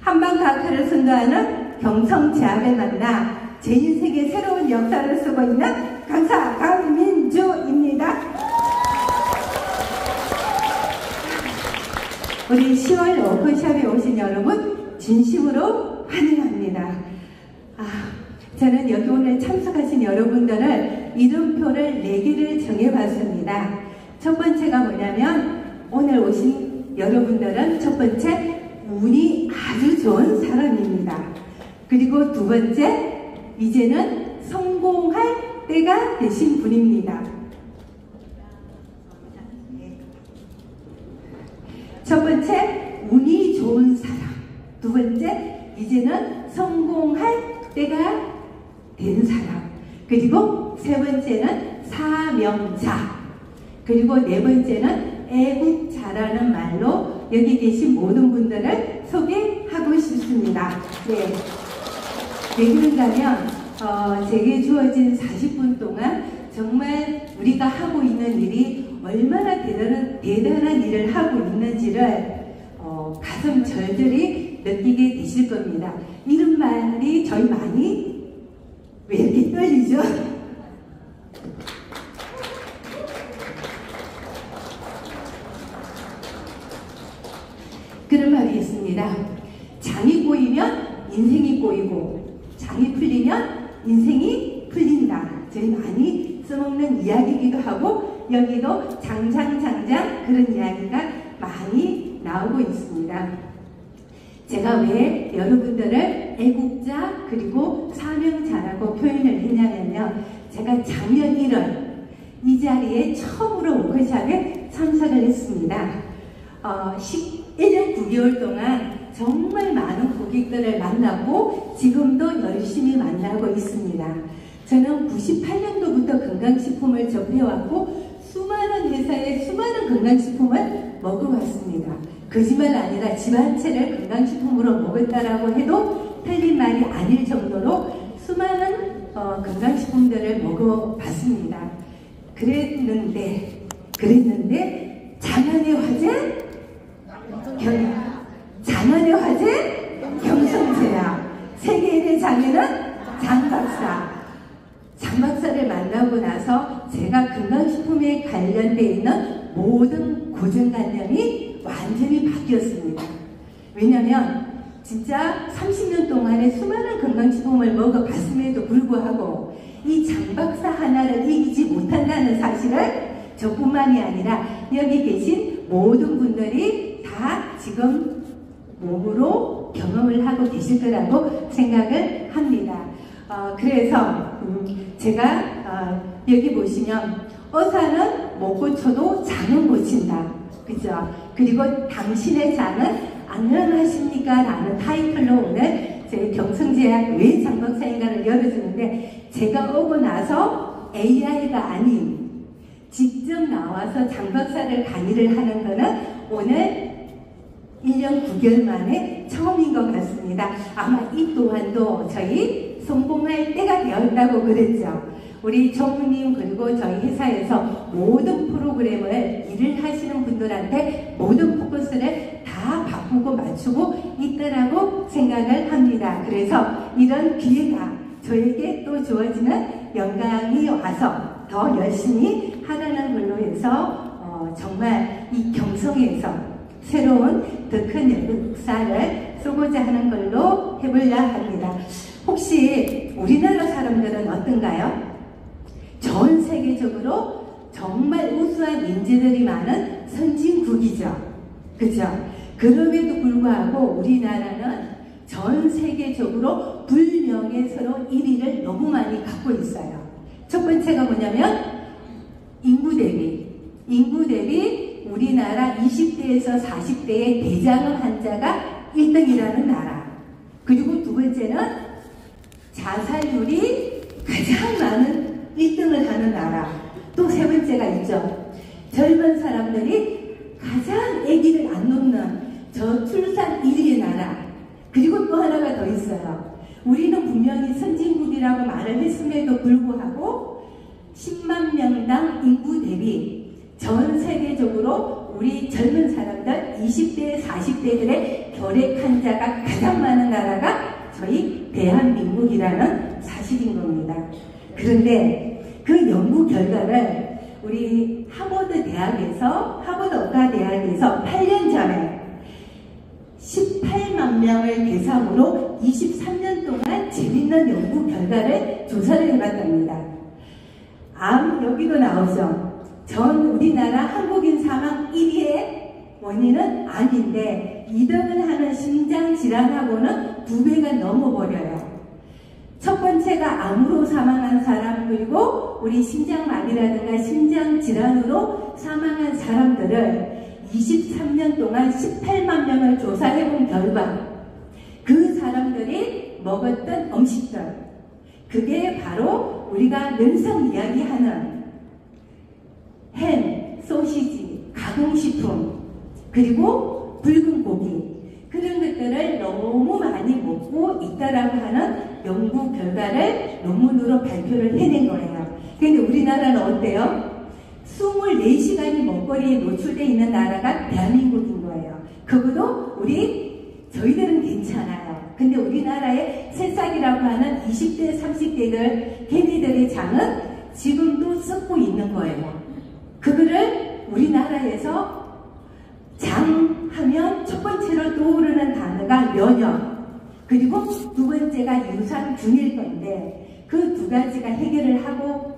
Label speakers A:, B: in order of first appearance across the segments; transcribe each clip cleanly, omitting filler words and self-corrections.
A: 한방과학화를 선도하는 경성제약을 만나 제 인생의 새로운 역사를 쓰고 있는 강사 강민주입니다. 우리 10월 워크숍에 오신 여러분 진심으로 환영합니다. 저는 여기 오늘 참석하신 여러분들을 이름표를 4개를 정해봤습니다. 첫 번째가 뭐냐면 오늘 오신 여러분들은 첫 번째 운이 아주 좋은 사람입니다. 그리고 두 번째 이제는 성공할 때가 되신 분입니다. 첫 번째 운이 좋은 사람, 두 번째 이제는 성공할 때가 된 사람, 그리고 세 번째는 사명자, 그리고 네 번째는 애국자라는 말로 여기 계신 모든 분들을 소개하고 싶습니다. 네. 왜 그런가 하면 제게 주어진 40분 동안 정말 우리가 하고 있는 일이 얼마나 대단한 일을 하고 있는지를 가슴 절절히 느끼게 되실 겁니다. 이런 말이 저희 많이 왜 이렇게 떨리죠? 그런 말이 있습니다. 장이 꼬이면 인생이 꼬이고 장이 풀리면 인생이 풀린다. 저희 많이 써먹는 이야기이기도 하고 여기도 장장 그런 이야기가 많이 나오고 있습니다. 제가 왜 여러분들을 애국자 그리고 사명자라고 표현을 했냐면요. 제가 작년 1월 이 자리에 처음으로 워크숍에 참석을 했습니다. 1년 9개월 동안 정말 많은 고객들을 만나고 지금도 열심히 만나고 있습니다. 저는 98년도부터 건강식품을 접해왔고 수많은 회사의 수많은 건강식품을 먹어왔습니다. 거짓말 아니라 집 한 채를 건강식품으로 먹었다라고 해도 틀린 말이 아닐 정도로 수많은 건강식품들을 먹어봤습니다. 그랬는데 장안의 화제 경성제약, 세계인의 장애는 장박사. 장박사를 만나고 나서 제가 건강식품에 관련되어 있는 모든 고정관념이 완전히 바뀌었습니다. 왜냐면 진짜 30년 동안에 수많은 건강식품을 먹어봤음에도 불구하고 이 장박사 하나를 이기지 못한다는 사실을 저뿐만이 아니라 여기 계신 모든 분들이 다 지금 몸으로 경험을 하고 계실 거라고 생각을 합니다. 그래서 제가 여기 보시면 의사는 못 고쳐도 장은 고친다. 그죠? 그리고 당신의 장은 안녕하십니까? 라는 타이틀로 오늘 저희 경성제약 왜 장박사인가를 열어주는데 제가 오고 나서 AI가 아닌 직접 나와서 장박사를 강의를 하는 거는 오늘 1년 9개월 만에 처음인 것 같습니다. 아마 이 또한도 저희 성공할 때가 되었다고 그랬죠. 우리 전무님 그리고 저희 회사에서 모든 프로그램을 일을 하시는 분들한테 모든 포커스를 다 바꾸고 맞추고 있다라고 생각을 합니다. 그래서 이런 기회가 저에게 또 주어지는 영광이 와서 더 열심히 하라는 걸로 해서 정말 이 경성에서 새로운 더 큰 역사를 쓰고자 하는 걸로 해보려 합니다. 혹시 우리나라 사람들은 어떤가요? 전 세계적으로 정말 우수한 인재들이 많은 선진국이죠. 그죠? 그럼에도 불구하고 우리나라는 전 세계적으로 불명예스러운 1위를 너무 많이 갖고 있어요. 첫 번째가 뭐냐면 인구 대비 우리나라 20대에서 40대의 대장암 환자가 1등이라는 나라. 그리고 두 번째는 자살률이 가장 많은 1등을 하는 나라. 또 세 번째가 있죠. 젊은 사람들이 가장 아기를 안 놓는 저출산 1위의 나라. 그리고 또 하나가 더 있어요. 우리는 분명히 선진국이라고 말을 했음에도 불구하고 10만 명당 인구 대비 전 세계적으로 우리 젊은 사람들 20대, 40대들의 결핵 환자가 가장 많은 나라가 저희 대한민국이라는 사실인 겁니다. 그런데 그 연구 결과를 우리 하버드 의과대학에서 8년 전에 18만 명을 대상으로 23년 동안 재밌는 연구 결과를 조사를 해봤답니다. 암 여기도 나오죠. 전 우리나라 한국인 사망 1위의 원인은 암인데 2등을 하는 심장질환하고는 2배가 넘어버려요. 첫 번째가 암으로 사망한 사람, 그리고 우리 심장마비라든가 심장질환으로 사망한 사람들을 23년 동안 18만 명을 조사해본 결과 그 사람들이 먹었던 음식들, 그게 바로 우리가 늘상 이야기하는 햄, 소시지, 가공식품, 그리고 붉은 고기, 그런 것들을 너무 많이 먹고 있다라고 하는 연구 결과를 논문으로 발표를 해낸 거예요. 근데 우리나라는 어때요? 24시간이 먹거리에 노출되어 있는 나라가 대한민국인 거예요. 그것도 저희들은 괜찮아요. 근데 우리나라의 새싹이라고 하는 20대, 30대들, 걔네들의 장은 지금도 썩고 있는 거예요. 그거를 우리나라에서 장 하면 첫 번째로 떠오르는 단어가 면역, 그리고 두 번째가 유산균일 건데 그 두 가지가 해결을 하고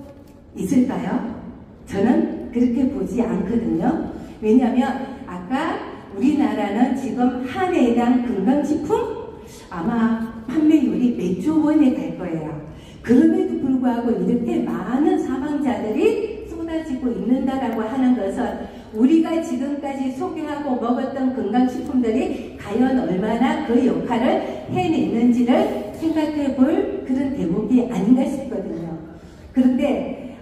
A: 있을까요? 저는 그렇게 보지 않거든요. 왜냐하면 아까 우리나라는 지금 한 해당 건강식품 아마 판매율이 몇 조 원에 갈 거예요. 그럼에도 불구하고 이렇게 많은 사망자들이 쏟아지고 있는다라고 하는 것은 우리가 지금까지 소개하고 먹었던 건강식품들이 과연 얼마나 그 역할을 해냈는지를 생각해 볼 그런 대목이 아닌가 싶거든요. 그런데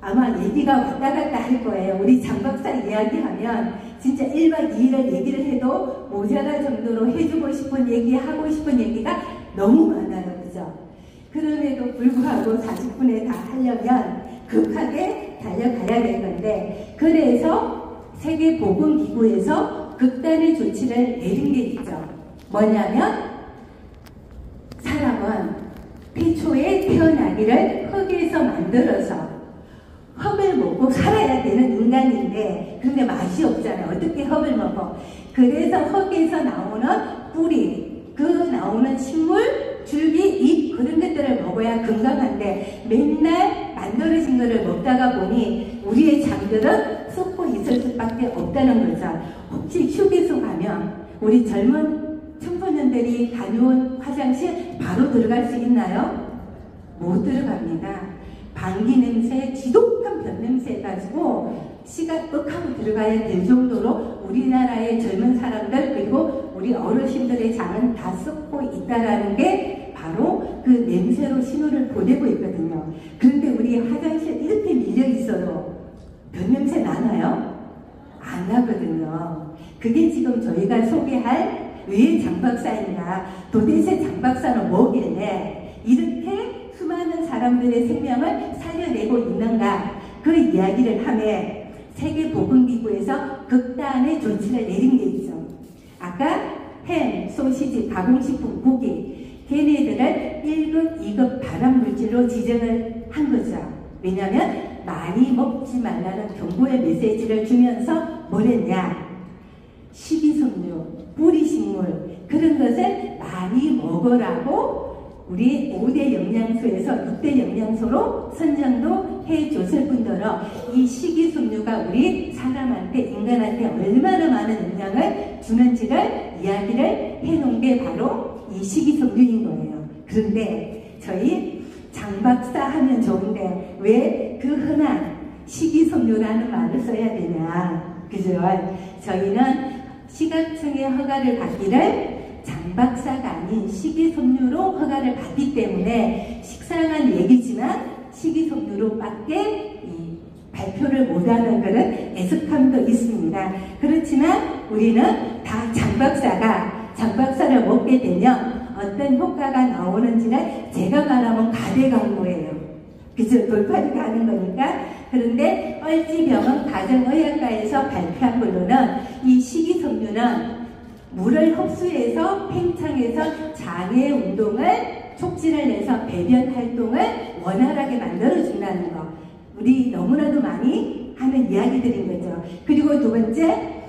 A: 아마 얘기가 왔다 갔다 할 거예요. 우리 장 박사 이야기하면 진짜 1박 2일을 얘기를 해도 모자랄 정도로 해주고 싶은 얘기, 하고 싶은 얘기가 너무 많아요. 그죠? 그럼에도 불구하고 40분에 다 하려면 급하게 달려가야 될 건데, 그래서 세계보건기구에서 극단의 조치를 내린 게 있죠. 뭐냐면 사람은 태초에 태어나기를 흙에서 만들어서 흙을 먹고 살아야 되는 인간인데, 그런데 맛이 없잖아요. 어떻게 흙을 먹어? 그래서 흙에서 나오는 뿌리, 그 나오는 식물, 줄기, 잎, 그런 것들을 먹어야 건강한데 맨날 만들어진 거를 먹다가 보니 우리의 장들은 썩고 있을 수밖에 없다는 거죠. 혹시 휴게소 가면 우리 젊은 청소년들이 다녀온 화장실 바로 들어갈 수 있나요? 못 들어갑니다. 방귀 냄새, 지독한 변 냄새 가지고 시가 뻑하고 들어가야 될 정도로 우리나라의 젊은 사람들, 그리고 우리 어르신들의 장은 다 썩고 있다라는 게 바로 그 냄새로 신호를 보내고 있거든요. 그런데 우리 화장실 이렇게 밀려 있어도 변 냄새 나나요? 안 나거든요. 그게 지금 저희가 소개할 왜 장박사인가, 도대체 장박사는 뭐길래 이렇게 수많은 사람들의 생명을 살려내고 있는가, 그 이야기를 하며 세계보건기구에서 극단의 조치를 내린 게 있죠. 아까 햄, 소시지, 가공식품, 고기, 걔네들을 1급, 2급 발암물질로 지정을 한 거죠. 왜냐하면 많이 먹지 말라는 경고의 메시지를 주면서 뭘 했냐, 식이섬유, 뿌리식물, 그런 것을 많이 먹으라고 우리 5대 영양소에서 6대 영양소로 선정도 해줬을 뿐더러 이 식이섬유가 우리 사람한테, 인간한테 얼마나 많은 영향을 주는지를 이야기를 해놓은 게 바로 이 식이섬유인 거예요. 그런데 저희 장박사 하면 좋은데 왜 그 흔한 식이섬유라는 말을 써야 되냐, 그죠? 저희는 식약청의 허가를 받기를 장박사가 아닌 식이섬유로 허가를 받기 때문에 식상한 얘기지만 식이섬유로밖에 발표를 못하는 그런 애석함도 있습니다. 그렇지만 우리는 다 장박사를 먹게 되면 어떤 효과가 나오는지를 제가 말하면 가대광고예요. 그죠? 돌팔이가 하는 거니까 그런데 얼지병원 가정의학과에서 발표한 걸로는 이 식이섬유는 물을 흡수해서 팽창해서 장의 운동을 촉진을 해서 배변 활동을 원활하게 만들어준다는 거. 우리 너무나도 많이 하는 이야기들인 거죠. 그리고 두 번째,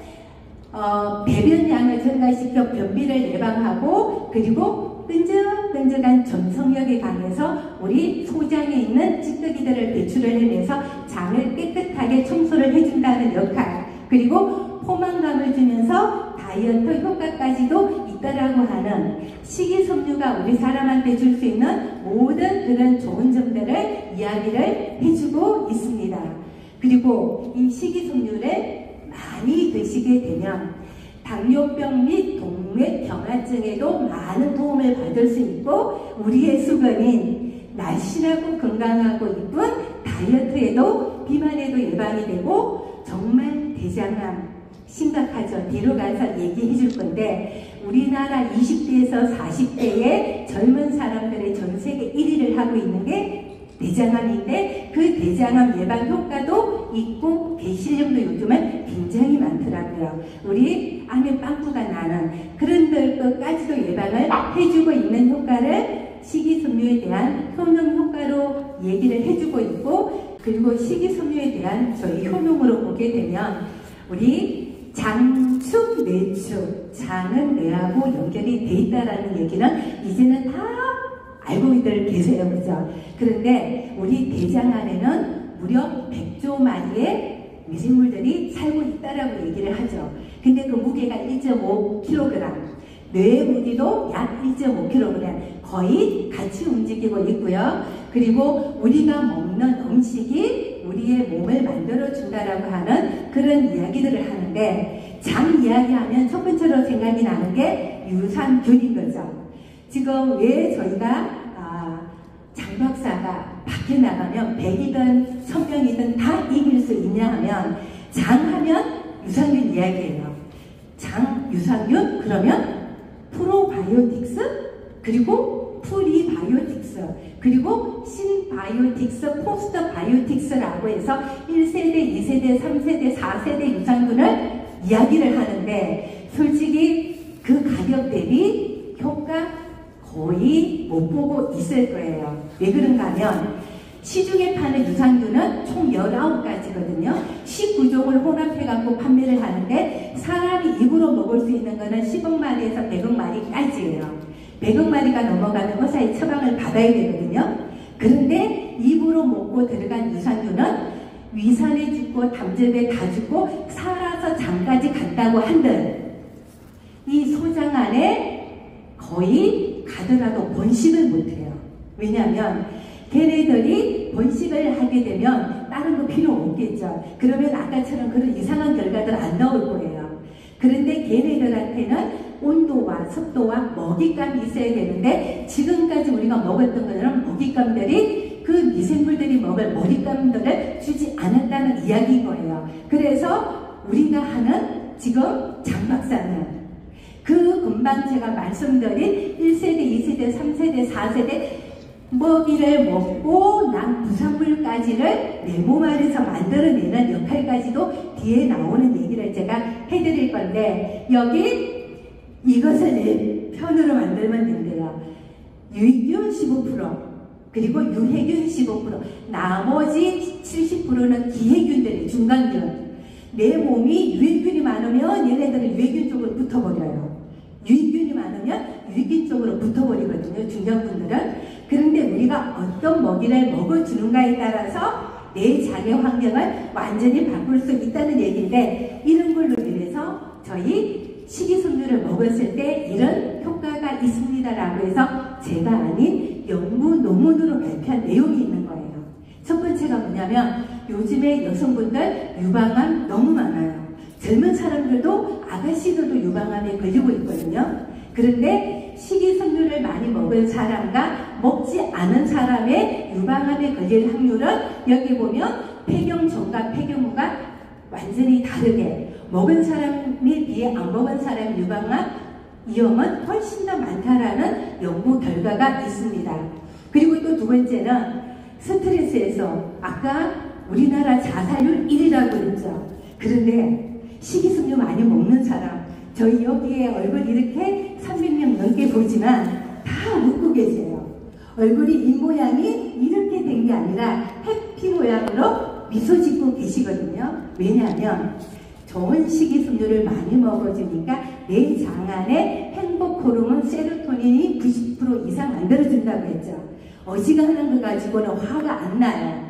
A: 배변량을 증가시켜 변비를 예방하고, 그리고 끈적끈적한 점성력이 강해서 우리 소장에 있는 찌꺼기들을 배출을 해내서 장을 깨끗하게 청소를 해준다는 역할, 그리고 포만감을 주면서 다이어트 효과까지도 있다라고 하는 식이섬유가 우리 사람한테 줄 수 있는 모든 그런 좋은 점들을 이야기를 해주고 있습니다. 그리고 이 식이섬유를 많이 드시게 되면 당뇨병 및 동맥경화증에도 많은 도움을 받을 수 있고, 우리의 수건인 날씬하고 건강하고 이쁜 다이어트에도 비만에도 예방이 되고, 정말 대장암 심각하죠. 뒤로 가서 얘기해 줄 건데, 우리나라 20대에서 40대의 젊은 사람들의 전 세계 1위를 하고 있는 게 대장암인데, 그 대장암 예방 효과도 있고 개실염도 요즘은 굉장히 많더라고요. 우리 안에 빵꾸가 나는 그런 것까지도 예방을 해주고 있는 효과를 식이섬유에 대한 효능 효과로 얘기를 해주고 있고, 그리고 식이섬유에 대한 저희 효능으로 보게 되면 우리 장축, 내축, 장은 뇌하고 연결이 돼 있다라는 얘기는 이제는 다 알고들 계세요. 그죠? 그런데 우리 대장 안에는 무려 100조 마리의 미생물들이 살고 있다라고 얘기를 하죠. 근데 그 무게가 1.5kg, 뇌의 무게도 약 1.5kg 거의 같이 움직이고 있고요. 그리고 우리가 먹는 음식이 우리의 몸을 만들어준다라고 하는 그런 이야기들을 하는데, 장 이야기하면 첫 번째로 생각이 나는 게 유산균인 거죠. 지금 왜 저희가 장 박사가 밖에 나가면 100이든 1000명이든 다 이길 수 있냐 하면, 장하면 유산균 이야기예요. 장 유산균 그러면 프로바이오틱스, 그리고 프리바이오틱스, 그리고 신바이오틱스, 포스트바이오틱스라고 해서 1세대, 2세대, 3세대, 4세대 유산균을 이야기를 하는데, 솔직히 그 가격 대비 효과 거의 못 보고 있을 거예요. 왜 그런가 하면 시중에 파는 유산균은 총 19가지거든요. 19종을 혼합해갖고 판매를 하는데, 사람이 입으로 먹을 수 있는 거는 10억 마리에서 100억 마리까지예요. 100억 마리가 넘어가면 의사의 처방을 받아야 되거든요. 그런데 입으로 먹고 들어간 유산균은 위산에 죽고 담즙에 다 죽고 살아서 장까지 간다고 한들, 이 소장 안에 거의 가더라도 번식을 못해요. 왜냐하면 걔네들이 번식을 하게 되면 다른 거 필요 없겠죠. 그러면 아까처럼 그런 이상한 결과들 안 나올 거예요. 그런데 걔네들한테는 온도와 습도와 먹잇감이 있어야 되는데, 지금까지 우리가 먹었던 거는 먹잇감들이 그 미생물들이 먹을 먹잇감들을 주지 않았다는 이야기인 거예요. 그래서 우리가 하는 지금 장 박사는 그 금방 제가 말씀드린 1세대, 2세대, 3세대, 4세대 먹이를 먹고 난 부산물까지를 내 몸 안에서 만들어내는 역할까지도 뒤에 나오는 얘기를 제가 해드릴 건데, 여기 이것을 내 편으로 만들면 된대요. 유익균 15%, 그리고 유해균 15%, 나머지 70%는 기해균들이 중간균. 내 몸이 유해균이 많으면 얘네들은 유해균 쪽으로 붙어버려요. 유익균이 많으면 유익균 쪽으로 붙어버리거든요, 중견분들은. 그런데 우리가 어떤 먹이를 먹어주는가에 따라서 내 장의 환경을 완전히 바꿀 수 있다는 얘기인데, 이런 걸로 인해서 저희 식이섬유를 먹었을 때 이런 효과가 있습니다라고 해서 제가 아닌 연구 논문으로 발표한 내용이 있는 거예요. 첫 번째가 뭐냐면, 요즘에 여성분들 유방암 너무 많아요. 젊은 사람들도, 아가씨들도 유방암에 걸리고 있거든요. 그런데 식이섬유를 많이 먹은 사람과 먹지 않은 사람의 유방암에 걸릴 확률은 여기 보면 폐경 전과 폐경 후가 완전히 다르게, 먹은 사람에 비해 안 먹은 사람의 유방암 위험은 훨씬 더 많다라는 연구 결과가 있습니다. 그리고 또 두 번째는 스트레스에서, 아까 우리나라 자살률 1위라고 그랬죠. 그런데 식이섬유 많이 먹는 사람, 저희 여기에 얼굴 이렇게 300명 넘게 보지만 다 웃고 계세요. 얼굴이 입모양이 이렇게 된 게 아니라 해피 모양으로 미소 짓고 계시거든요. 왜냐하면 좋은 식이섬유를 많이 먹어주니까 내 장 안에 행복 호르몬 세로토닌이 90% 이상 만들어준다고 했죠. 어지간한 거 가지고는 화가 안 나요.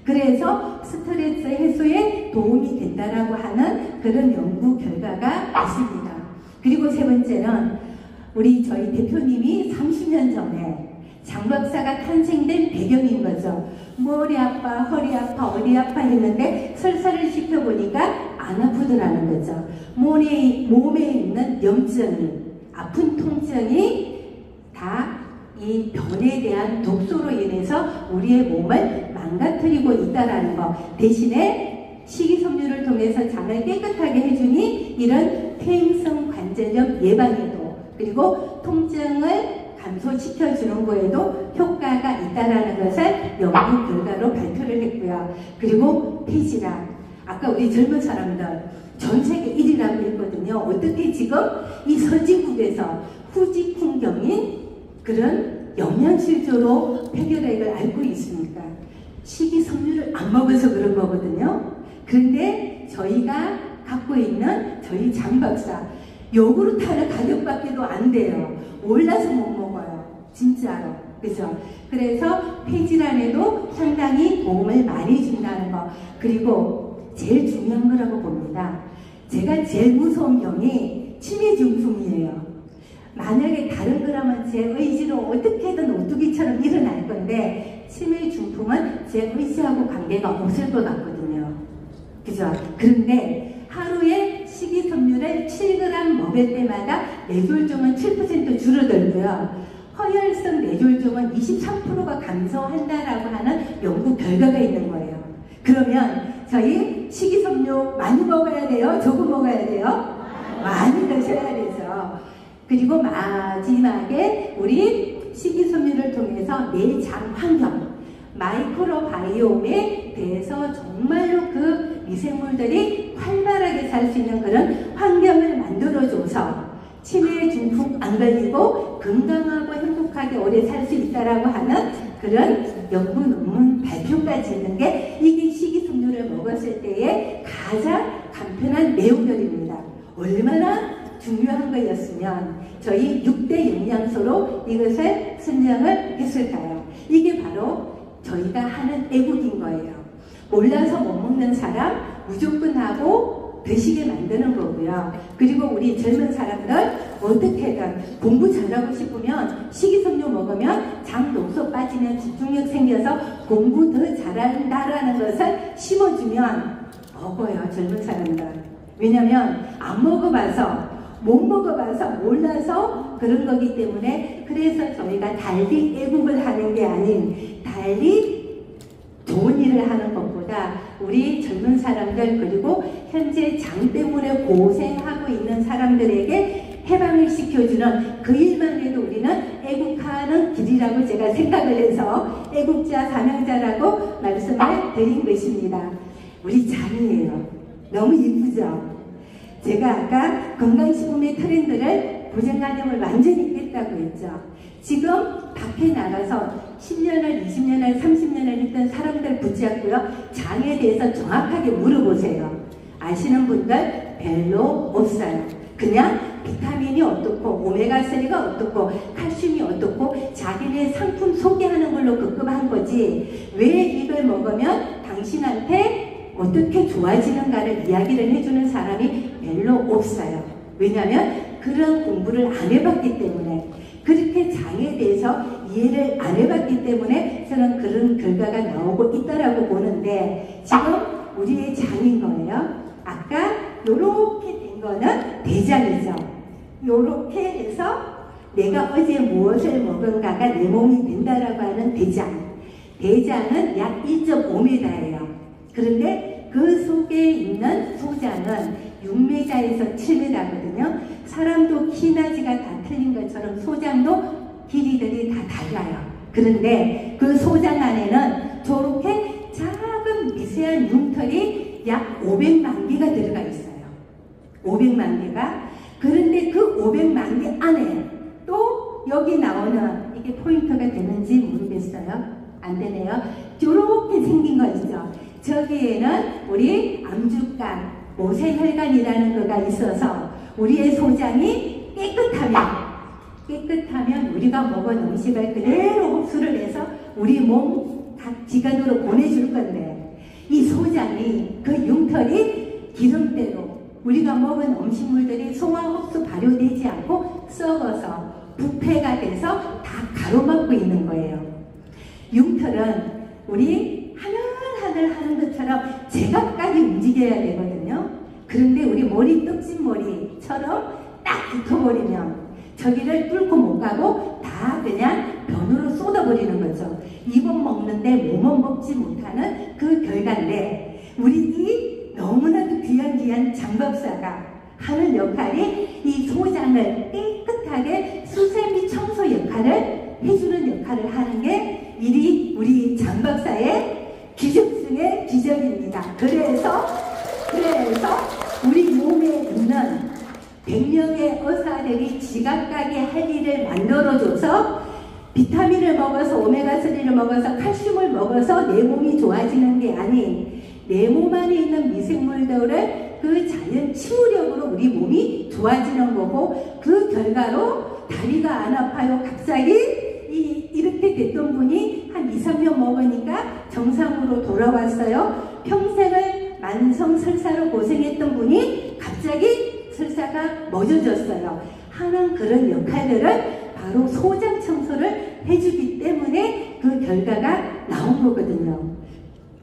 A: 그래서 스트레스 해소에 도움이 된다라고 하는 그런 연구 결과가 있습니다. 그리고 세 번째는 저희 대표님이 30년 전에 장박사가 탄생된 배경인 거죠. 머리 아파, 허리 아파, 어디 아파 했는데 설사를 시켜보니까 안 아프더라는 거죠. 몸에 있는 염증이, 아픈 통증이 다 이 변에 대한 독소로 인해서 우리의 몸을 망가뜨리고 있다라는 거. 대신에 식이섬유를 통해서 장을 깨끗하게 해주니 이런 퇴행성 관절염 예방에도, 그리고 통증을 감소시켜주는 거에도 효과가 있다라는 것을 연구 결과로 발표를 했고요. 그리고 폐질환, 아까 우리 젊은 사람들 전 세계 1위라고 했거든요. 어떻게 지금 이 선진국에서 후지풍경인 그런 영양실조로 폐결핵을 앓고 있습니까? 식이섬유를 안 먹어서 그런 거거든요. 그런데 저희가 갖고 있는 저희 장박사, 요구르트 하나 가격밖에도 안 돼요. 올라서 못 먹어요. 진짜로. 그죠? 그래서 폐질환에도 상당히 도움을 많이 준다는 거. 그리고 제일 중요한 거라고 봅니다. 제가 제일 무서운 병이 치매중풍이에요. 만약에 다른 거라면 제 의지로 어떻게든 오뚜기처럼 일어날 건데 치매중풍은 제 의지하고 관계가 없을 것 같거든요. 그죠? 그런데 하루에 식이섬유를 7g 먹을 때마다 뇌졸중은 7% 줄어들고요. 허혈성 뇌졸중은 23%가 감소한다라고 하는 연구 결과가 있는 거예요. 그러면 저희 식이섬유 많이 먹어야 돼요? 조금 먹어야 돼요? 많이 드셔야 되죠. 그리고 마지막에 우리 식이섬유를 통해서 내 장 환경, 마이크로바이옴에 대해서 정말로 그 미생물들이 활발하게 살 수 있는 그런 환경을 만들어줘서 치매 중풍 안 걸리고 건강하고 행복하게 오래 살 수 있다라고 하는 그런 연구 논문 발표까지 있는 게 이게 식이섬유를 먹었을 때의 가장 간편한 내용들입니다. 얼마나 중요한 거였으면 저희 6대 영양소로 이것을 선정을 했을까요? 이게 바로 저희가 하는 애국인 거예요. 몰라서 못 먹는 사람 무조건 하고 드시게 만드는 거고요. 그리고 우리 젊은 사람들 어떻게든 공부 잘하고 싶으면 식이섬유 먹으면 장 녹소 빠지면 집중력 생겨서 공부 더 잘한다라는 것을 심어주면 먹어요. 젊은 사람들. 왜냐면 안 먹어봐서, 못 먹어봐서 몰라서 그런 거기 때문에, 그래서 저희가 달리 애국을 하는 게 아닌 달리 좋은 일을 하는 것보다 우리 젊은 사람들, 그리고 현재 장 때문에 고생하고 있는 사람들에게 해방을 시켜주는 그 일만 해도 우리는 애국하는 길이라고 제가 생각을 해서 애국자 사명자라고 말씀을 드린 것입니다. 우리 장이에요. 너무 이쁘죠? 제가 아까 건강식품의 트렌드를 고정관념을 완전히 깼다고 했죠. 지금 밖에 나가서 10년을, 20년을, 30년을 했던 사람들 붙잡고요. 장에 대해서 정확하게 물어보세요. 아시는 분들 별로 없어요. 그냥 비타민이 어떻고, 오메가3가 어떻고, 칼슘이 어떻고, 자기네 상품 소개하는 걸로 급급한 거지, 왜 이걸 먹으면 당신한테 어떻게 좋아지는가를 이야기를 해주는 사람이 별로 없어요. 왜냐하면 그런 공부를 안 해봤기 때문에, 그렇게 장에 대해서 이해를 안 해봤기 때문에 저는 그런 결과가 나오고 있다라고 보는데, 지금 우리의 장인 거예요. 아까 요렇게 된 거는 대장이죠. 요렇게 해서 내가 어제 무엇을 먹은가가 내 몸이 된다라고 하는 대장. 대장은 약 1.5m예요. 그런데 그 속에 있는 소장은 6m에서 7m거든요. 사람도 키나지가 다 틀린 것처럼 소장도 길이들이 다 달라요. 그런데 그 소장 안에는 저렇게 작은 미세한 융털이 약 500만 개가 들어가 있어요. 500만 개가. 그런데 그 500만 개 안에 또 여기 나오는, 이게 포인트가 되는지 모르겠어요. 안 되네요. 이렇게 생긴 거 있죠. 저기에는 우리 암주간, 모세혈관이라는 거가 있어서 우리의 소장이 깨끗하면 우리가 먹은 음식을 그대로 흡수를 해서 우리 몸 각 기관으로 보내줄 건데, 이 소장이, 그 융털이 기름대로 우리가 먹은 음식물들이 소화 흡수 발효되지 않고 썩어서 부패가 돼서 다 가로막고 있는 거예요. 융털은 우리 하늘하늘 하는 것처럼 제각각이 움직여야 되거든요. 그런데 우리 머리 떡진머리처럼 딱 붙어버리면 저기를 뚫고 못 가고 다 그냥 변으로 쏟아버리는 거죠. 입은 먹는데 몸은 먹지 못하는 그 결과인데, 우리 이 너무나도 귀한 장박사가 하는 역할이 이 소장을 깨끗하게 수세미 청소 역할을 해주는 역할을 하는 게 우리 장박사의 기적 중의 기적입니다. 그래서 우리 몸에 있는 100명의 의사들이 지각하게 할 일을 만들어줘서 비타민을 먹어서 오메가3를 먹어서 칼슘을 먹어서 내 몸이 좋아지는 게 아닌, 내 몸 안에 있는 미생물들을 그 자연 치유력으로 우리 몸이 좋아지는 거고, 그 결과로 다리가 안 아파요. 갑자기 이렇게 됐던 분이 한 2, 3년 먹으니까 정상으로 돌아왔어요. 평생을 만성 설사로 고생했던 분이 갑자기 설사가 멎어졌어요. 하는 그런 역할들을 바로 소장 청소를 해주기 때문에 그 결과가 나온 거거든요.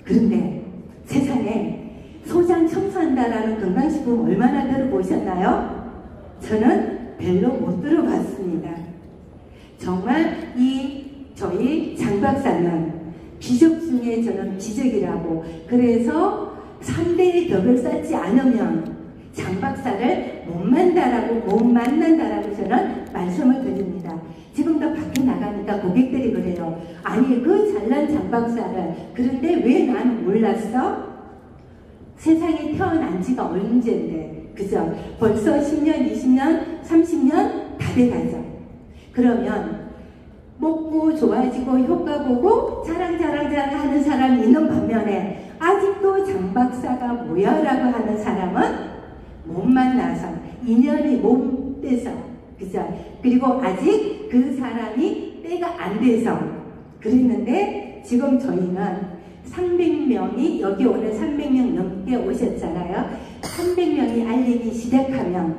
A: 그런데 세상에 소장 청소한다라는 건강식품 얼마나 들어보셨나요? 저는 별로 못 들어봤습니다. 정말 저희 장박사는 기적 중에 저는 기적이라고, 그래서 3대의 덕을 쌓지 않으면 장박사를 못 만난다라고 저는 말씀을 드립니다. 지금도 밖에 나가니까 고객들이 그래요. 아니, 그 잘난 장박사를, 그런데 왜 난 몰랐어? 세상에 태어난 지가 언젠데, 그죠? 벌써 10년, 20년, 30년 다 돼가죠. 그러면 먹고 좋아지고 효과 보고 자랑 하는 사람이 있는 반면에, 아직도 장박사가 뭐야? 라고 하는 사람은 못 만나서, 인연이 못 돼서, 그죠? 그리고 아직 그 사람이 때가 안 돼서 그랬는데, 지금 저희는 300명이, 여기 오늘 300명 넘게 오셨잖아요. 300명이 알리기 시작하면,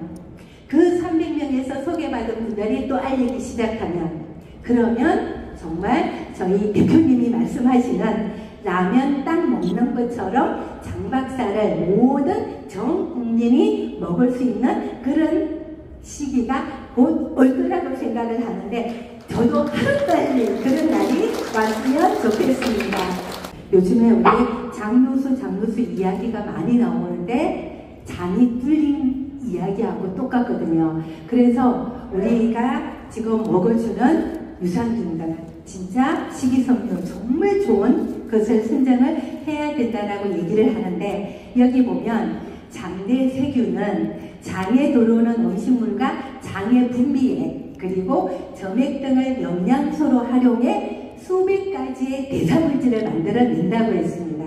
A: 그 300명에서 소개받은 분들이 또 알리기 시작하면, 그러면 정말 저희 대표님이 말씀하시는 라면 딱 먹는 것처럼 장박사를 모든 전 국민이 먹을 수 있는 그런 시기가 곧 올 거라고 생각을 하는데, 저도 하루 빨리 그런 날이 왔으면 좋겠습니다. 요즘에 우리 장누수 이야기가 많이 나오는데, 장이 뚫린 이야기하고 똑같거든요. 그래서 우리가 지금 먹어주는 유산균들, 진짜 식이섬유 정말 좋은 것을 선정을 해야 된다라고 얘기를 하는데, 여기 보면 장내 세균은 장에 들어오는 음식물과 장의 분비에, 그리고 점액 등을 영양소로 활용해 수백 가지의 대사물질을 만들어낸다고 했습니다.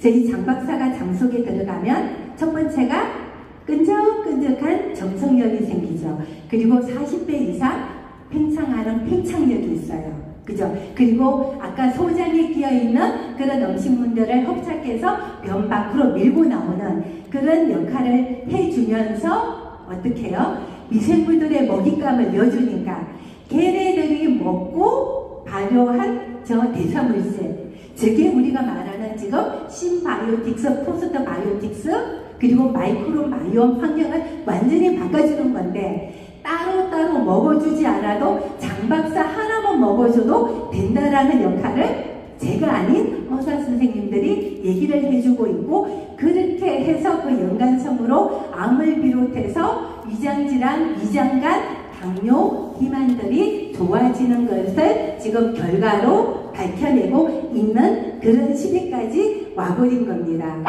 A: 저희 장박사가 장 속에 들어가면 첫 번째가 끈적끈적한 정성력이 생기죠. 그리고 40배 이상 팽창하는 팽창력이 있어요. 그죠? 그리고 아까 소장에 끼어있는 그런 음식물들을 흡착해서 변 밖으로 밀고 나오는 그런 역할을 해주면서 어떻게 해요? 미생물들의 먹잇감을 이어주니까 걔네들이 먹고 발효한 저 대사물질, 저게 우리가 말하는 지금 신바이오틱스, 포스트바이오틱스, 그리고 마이크로바이옴 환경을 완전히 바꿔주는 건데, 따로따로 먹어주지 않아도 장박사 하나만 먹어줘도 된다라는 역할을 제가 아닌 의사 선생님들이 얘기를 해주고 있고, 그렇게 해서 그 연관성으로 암을 비롯해서 위장질환, 위장간, 당뇨, 비만들이 좋아지는 것을 지금 결과로 밝혀내고 있는 그런 시대까지 와버린 겁니다.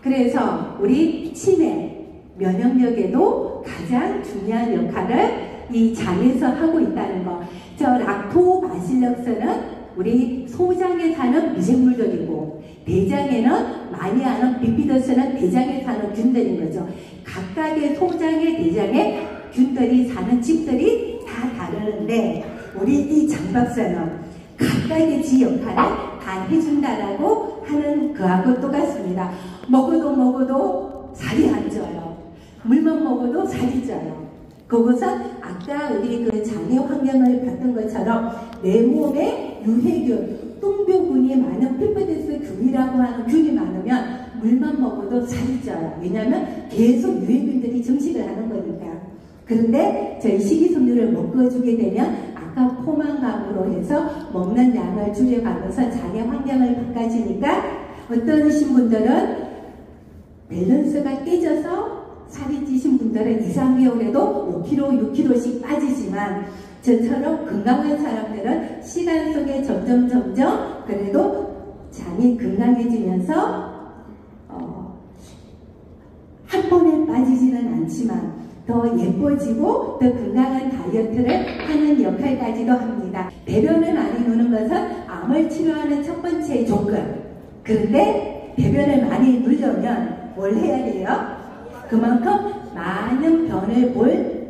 A: 그래서 우리 치매, 면역력에도 가장 중요한 역할을 이 장에서 하고 있다는 거. 저 락토바실럭스는 우리 소장에 사는 미생물들이고, 대장에는 많이 하는 비피더스는 대장에 사는 균들인 거죠. 각각의 소장의 대장에 균들이 사는 집들이 다 다르는데, 우리 이 장박사는 각각의 지 역할을 다 해준다라고 하는 거하고 똑같습니다. 먹어도 살이 안 쪄요. 물만 먹어도 살이 쪄요. 그것은 아까 우리 그 장의 환경을 봤던 것처럼 내 몸에 유해균, 뚱벼균이 많은 피프데스 균이라고 하는 균이 많으면 물만 먹어도 살이 쪄요. 왜냐하면 계속 유해균들이 증식을 하는 거니까. 그런데 저희 식이섬유를 먹어주게 되면 아까 포만감으로 해서 먹는 양을 줄여가면서 장의 환경을 바꿔주니까 어떤 신분들은 밸런스가 깨져서 살이 찌신 분들은 2, 3개월에도 5kg, 6kg씩 빠지지만 저처럼 건강한 사람들은 시간 속에 점점 그래도 장이 건강해지면서 한 번에 빠지지는 않지만 더 예뻐지고 더 건강한 다이어트를 하는 역할까지도 합니다. 배변을 많이 누는 것은 암을 치료하는 첫 번째 조건. 그런데 배변을 많이 누려면 뭘 해야 돼요? 그만큼 많은 변을 볼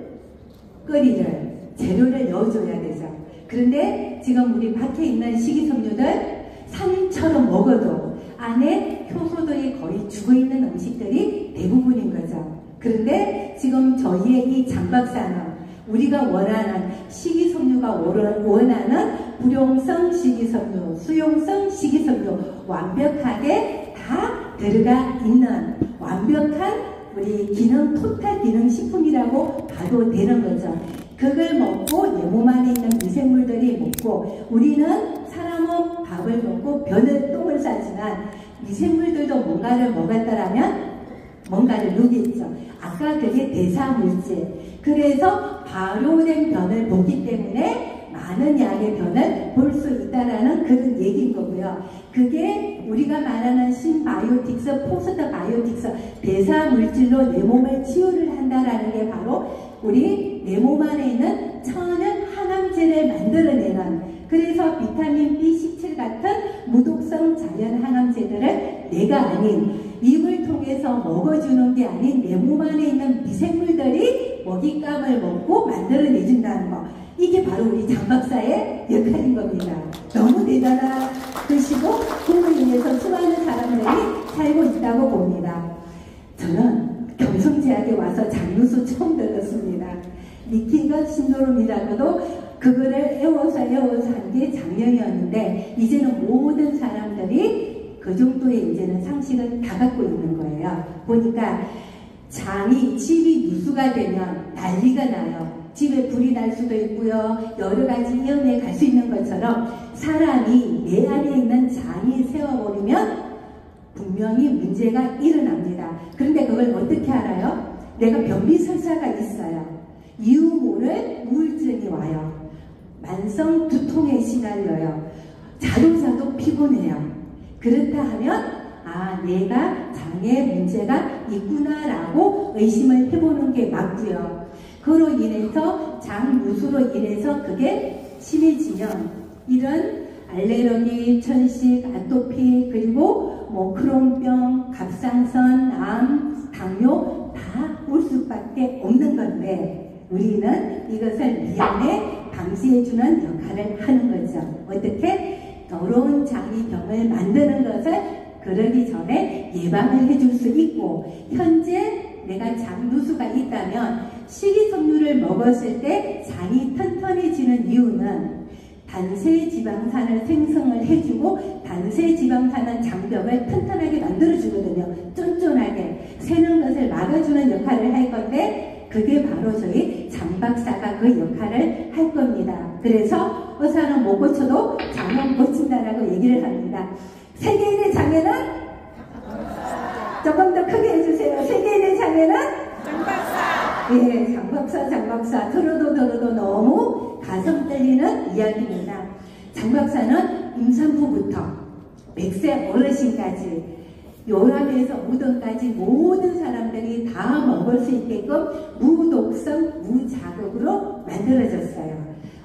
A: 거리를, 재료를 넣어줘야 되죠. 그런데 지금 우리 밭에 있는 식이섬유들 산처럼 먹어도 안에 효소들이 거의 죽어있는 음식들이 대부분인 거죠. 그런데 지금 저희의 이 장박사는 우리가 원하는 식이섬유가 원하는 불용성 식이섬유, 수용성 식이섬유 완벽하게 다 들어가 있는 완벽한 우리 기능, 토탈 기능 식품이라고 봐도 되는 거죠. 그걸 먹고 내 몸 안에 있는 미생물들이 먹고, 우리는 사람은 밥을 먹고 변을 똥을 싸지만 미생물들도 뭔가를 먹었다라면 뭔가를 누겠죠. 아까 그게 대사물질. 그래서 발효된 변을 보기 때문에 많은 양의 변을 볼 수 있다라는 그런 얘기인 거고요. 그게 우리가 말하는 신바이오틱스, 포스트바이오틱스, 대사물질로 내 몸을 치유를 한다라는 게 바로 우리 내 몸 안에 있는 천연 항암제를 만들어내는, 그래서 비타민 B17 같은 무독성 자연 항암제들을 내가 아닌 입을 통해서 먹어주는 게 아닌 내 몸 안에 있는 미생물들이 먹잇감을 먹고 만들어내준다는 거. 이게 바로 우리 장박사의 역할인 겁니다. 너무 대단한 것이고 그로 인해서 수많은 사람들이 살고 있다고 봅니다. 저는 경성제약에 와서 장누수 처음 들었습니다. 니킹건 신도롬이라고도 그거를 애워서 한 게 작년이었는데, 이제는 모든 사람들이 그 정도의 이제는 상식을 다 갖고 있는 거예요. 보니까 장이, 집이 누수가 되면 난리가 나요. 집에 불이 날 수도 있고요. 여러 가지 위험에 갈 수 있는 것처럼 사람이 내 안에 있는 장이 세워버리면 분명히 문제가 일어납니다. 그런데 그걸 어떻게 알아요? 내가 변비설사가 있어요. 이유 모를 우울증이 와요. 만성 두통에 시달려요. 자동차도 피곤해요. 그렇다 하면 내가 장에 문제가 있구나라고 의심을 해보는 게 맞고요. 그로 인해서 장 누수로 인해서 그게 심해지면 이런 알레르기, 천식, 아토피, 그리고 크론병, 갑상선, 암, 당뇨 다 올 수밖에 없는 건데, 우리는 이것을 미연에 방지해주는 역할을 하는 거죠. 어떻게? 더러운 장이 병을 만드는 것을 그러기 전에 예방을 해줄 수 있고, 현재 내가 장 누수가 있다면 식이섬유를 먹었을 때 장이 튼튼해지는 이유는 단세지방산을 생성을 해주고, 단세지방산은 장벽을 튼튼하게 만들어주거든요. 쫀쫀하게 새는 것을 막아주는 역할을 할 건데, 그게 바로 저희 장박사가 그 역할을 할 겁니다. 그래서 의사는 못 고쳐도 장은 고친다라고 얘기를 합니다. 세계인의 장애는? 조금 더 크게 해주세요. 세계인의 장애는? 장박사! 예, 장박사. 들어도 너무 가슴 떨리는 이야기입니다. 장박사는 임산부부터 100세 어르신까지 요람에서 무덤까지 모든 사람들이 다 먹을 수 있게끔 무독성, 무자극으로 만들어졌어요.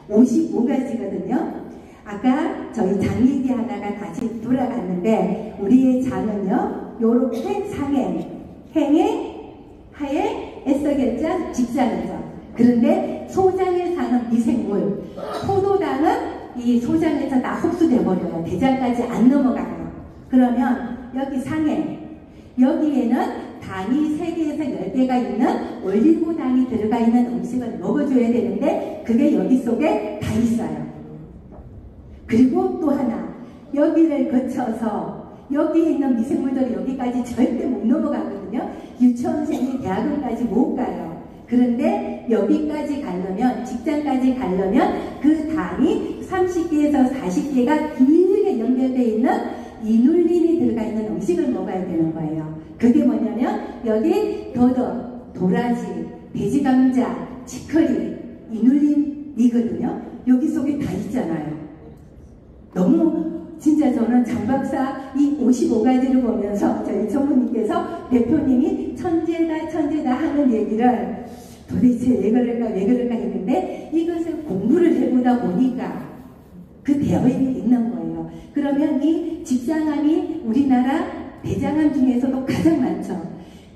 A: 55가지거든요. 아까 저희 장 얘기 하다가 다시 돌아갔는데 우리의 장은요, 요렇게 상행, 행행, 하행, 애써결장, 직장이죠. 그런데 소장에 사는 미생물, 포도당은 이 소장에서 다 흡수돼 버려요. 대장까지 안 넘어가요. 그러면 여기 상행, 여기에는 당이 3개에서 10개가 있는 올리고당이 들어가 있는 음식을 먹어줘야 되는데 그게 여기 속에 다 있어요. 그리고 또 하나, 여기를 거쳐서 여기 있는 미생물들이 여기까지 절대 못 넘어가거든요. 유치원생이 대학원까지 못 가요. 그런데 여기까지 가려면, 직장까지 가려면 그 당이 30개에서 40개가 길게 연결되어 있는 이눌린이 들어가 있는 음식을 먹어야 되는 거예요. 그게 뭐냐면 여기 더덕, 도라지, 돼지감자, 치커리, 이눌린이거든요. 여기 속에 다 있잖아요. 너무 진짜 저는 장박사 이 55가지를 보면서 저희 전무님께서 대표님이 천재다 천재다 하는 얘기를 도대체 왜 그럴까 했는데 이것을 공부를 해보다 보니까 그 대화에 있는 거예요. 그러면 이 직장암이 우리나라 대장암 중에서도 가장 많죠.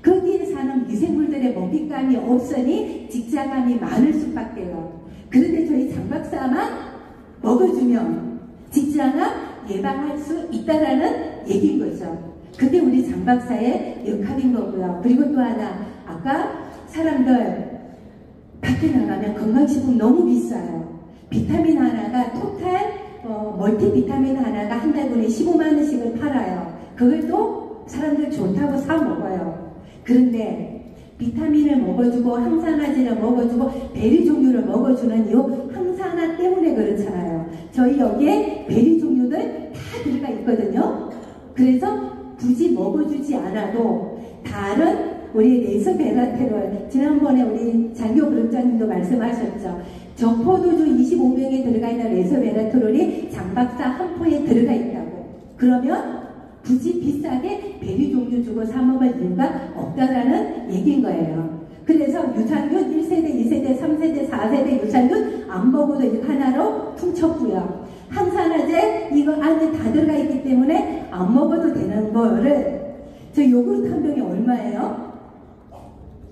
A: 거기에 사는 미생물들의 먹잇감이 없으니 직장암이 많을 수밖에요. 그런데 저희 장박사만 먹어주면 직장암 예방할 수 있다라는 얘기인 거죠. 그게 우리 장박사의 역할인 거고요. 그리고 또 하나, 아까 사람들 밖에 나가면 건강식품 너무 비싸요. 비타민 하나가 토탈 멀티비타민 하나가 한 달분에 15만원씩을 팔아요. 그걸 또 사람들 좋다고 사 먹어요. 그런데 비타민을 먹어주고 항산화제를 먹어주고 베리 종류를 먹어주는 이유, 항산화 때문에 그렇잖아요. 저희 여기에 베리 종류들 다 들어가 있거든요. 그래서 굳이 먹어주지 않아도 다른 우리 레스베라테롤, 지난번에 우리 장교 그룹장님도 말씀하셨죠. 저포도주 25병에 들어가 있는 레스베라테롤이 장박사 한 포에 들어가 있다고. 그러면 굳이 비싸게 베리 종류 주고 사 먹을 이유가 없다라는 얘기인 거예요. 그래서 유산균 1세대, 2세대, 3세대, 4세대 유산균 안 먹어도 이거 하나로 퉁쳤고요. 항산화제 이거 안에 다 들어가 있기 때문에 안 먹어도 되는 거를, 저 요구르트 한 병이 얼마예요?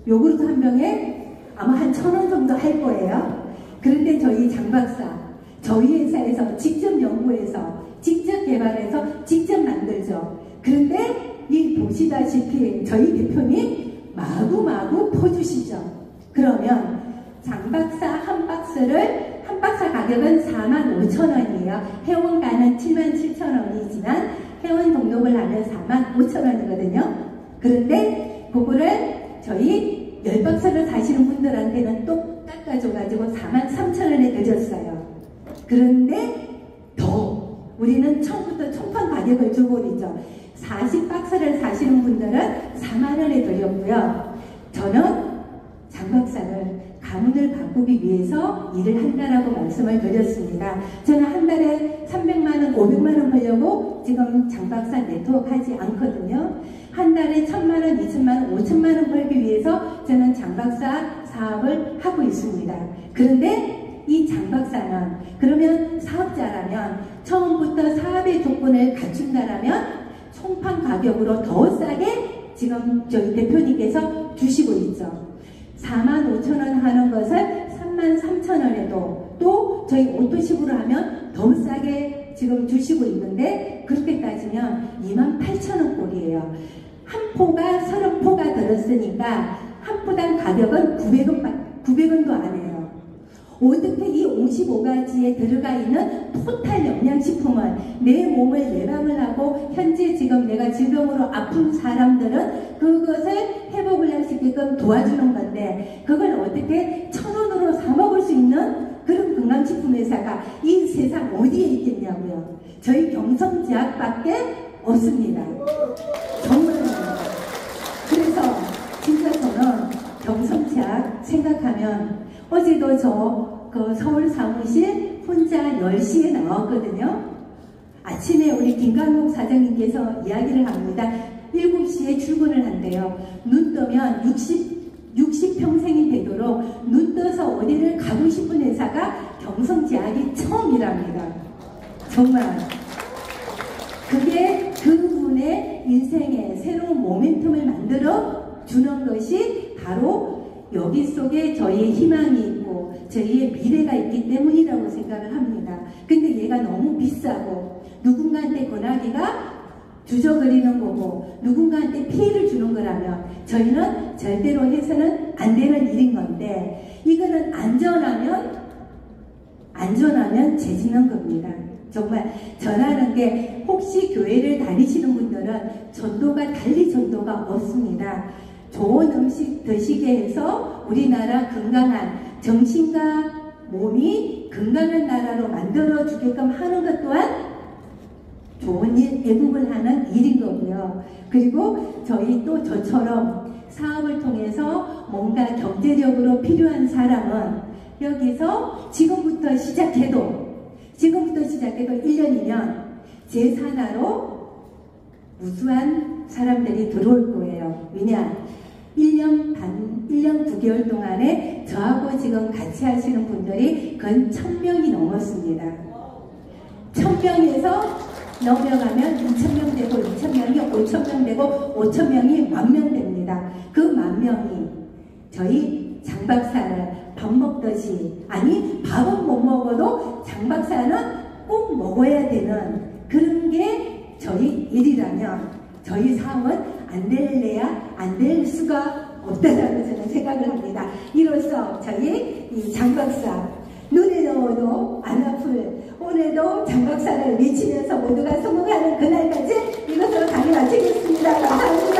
A: 요구르트 한 병에 아마 한 1,000원 정도 할 거예요. 그런데 저희 장박사, 저희 회사에서 직접 연구해서 직접 개발해서 직접 만들죠. 그런데 이 보시다시피 저희 대표님 마구마구 퍼주시죠. 그러면 장박사 한 박스를, 한 박스 가격은 45,000원이에요. 회원가는 77,000원이지만 회원 등록을 하면 45,000원이거든요. 그런데 그거를 저희 10박스를 사시는 분들한테는 또 깎아줘가지고 43,000원에 드렸어요. 그런데 더 우리는 처음부터 총판 가격을 줘버리죠. 40박스를 사시는 분들은 4만원에 드렸고요. 저는 장박사를 가문을 바꾸기 위해서 일을 한다라고 말씀을 드렸습니다. 저는 한 달에 300만원, 500만원 벌려고 지금 장박사 네트워크 하지 않거든요. 한 달에 1,000만원, 2,000만원, 5,000만원 벌기 위해서 저는 장박사 사업을 하고 있습니다. 그런데 이 장박사는 그러면 사업자라면 처음부터 사업의 조건을 갖춘다라면 총판 가격으로 더 싸게 지금 저희 대표님께서 주시고 있죠. 45,000원 하는 것을 33,000원에도 또 저희 오토십으로 하면 더 싸게 지금 주시고 있는데 그렇게 따지면 28,000원 꼴이에요. 한 포가 30포가 들었으니까 한 포당 가격은 900원도 안 해요. 어떻게 이 55가지에 들어가 있는 토탈 영양식품을 내 몸을 예방을 하고 현재 지금 내가 질병으로 아픈 사람들은 그것을 회복을 할 수 있게끔 도와주는 건데 그걸 어떻게 1,000원으로 사 먹을 수 있는 그런 건강식품 회사가 이 세상 어디에 있겠냐고요. 저희 경성제약밖에 없습니다. 정말로. 그래서 진짜 저는 경성제약 생각하면 어제도 저 그 서울 사무실 혼자 10시에 나왔거든요. 아침에 우리 김강목 사장님께서 이야기를 합니다. 7시에 출근을 한대요. 눈 뜨면 60평생이 되도록 눈 떠서 어디를 가고 싶은 회사가 경성제약이 처음이랍니다. 정말 그게 그분의 인생에 새로운 모멘텀을 만들어 주는 것이 바로 여기 속에 저희의 희망이 있고 저희의 미래가 있기 때문이라고 생각을 합니다. 근데 얘가 너무 비싸고 누군가한테 권하기가 주저거리는 거고 누군가한테 피해를 주는 거라면 저희는 절대로 해서는 안 되는 일인 건데, 이거는 안전하면 죄짓는 겁니다. 정말 전하는 게, 혹시 교회를 다니시는 분들은 전도가 달리 전도가 없습니다. 좋은 음식 드시게 해서 우리나라 건강한 정신과 몸이 건강한 나라로 만들어 주게끔 하는 것 또한 좋은 일, 애국을 하는 일인 거고요. 그리고 저희 또 저처럼 사업을 통해서 뭔가 경제적으로 필요한 사람은 여기서 지금부터 시작해도 1년이면 제 산하로 무수한 사람들이 들어올 거예요. 왜냐? 1년 9개월 동안에 저하고 지금 같이 하시는 분들이 건 1000명이 넘었습니다. 1000명에서 넘어가면 2000명 되고 2000명이 5000명 되고 5000명이 10,000명 됩니다. 그 10,000명이 저희 장박사를 밥 먹듯이, 아니 밥은 못 먹어도 장박사는 꼭 먹어야 되는 그런 게 저희 일이라면 저희 사업은 안 될 수가 없다라고 저는 생각을 합니다. 이로써 저희 이 장박사 눈에 넣어도 안 아플 오늘도 장박사를 외치면서 모두가 성공하는 그날까지 이것으로 강의 마치겠습니다. 감사합니다.